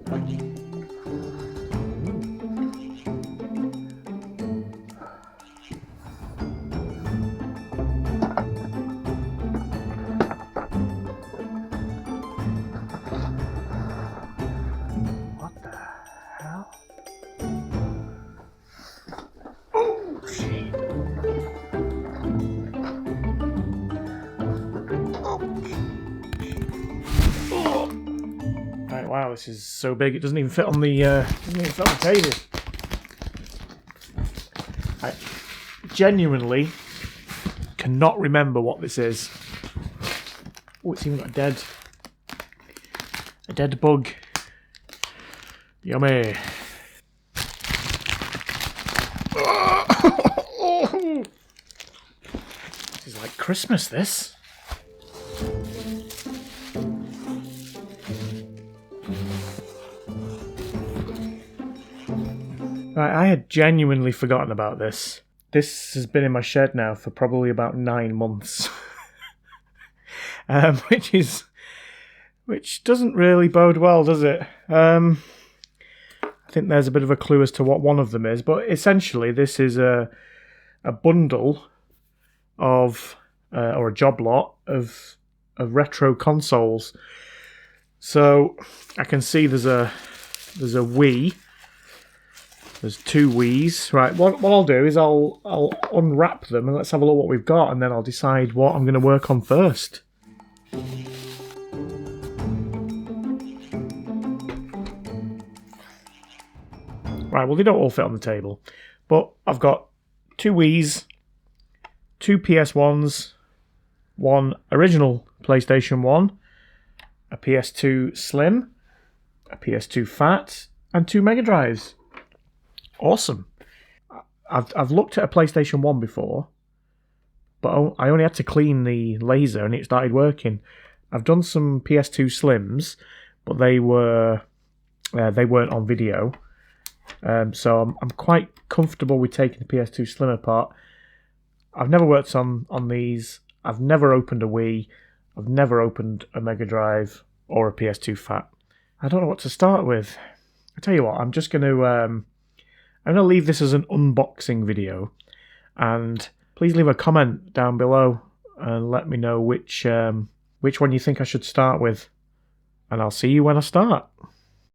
What the hell? Oh, shit. Right, wow, this is so big it doesn't even fit on the table. I genuinely cannot remember what this is. Oh, it's even got a dead bug. Yummy. This is like Christmas, this. Right, I had genuinely forgotten about this. This has been in my shed now for probably about 9 months. Which doesn't really bode well, does it? I think there's a bit of a clue as to what one of them is, but essentially this is a bundle of or a job lot of retro consoles. So I can see there's a Wii. There's 2 Wiis. Right, what I'll do is I'll unwrap them and let's have a look what we've got, and then I'll decide what I'm going to work on first. Right, well, they don't all fit on the table, but I've got 2 Wiis, 2 PS1s, 1 original PlayStation 1, a PS2 Slim, a PS2 Fat, and 2 Mega Drives. Awesome. I've looked at a PlayStation 1 before, but I only had to clean the laser and it started working. I've done some PS2 Slims, but they weren't on video. So I'm quite comfortable with taking the PS2 Slim apart. I've never worked on these. I've never opened a Wii. I've never opened a Mega Drive or a PS2 Fat. I don't know what to start with. I tell you what, I'm going to leave this as an unboxing video, and please leave a comment down below and let me know which one you think I should start with, and I'll see you when I start.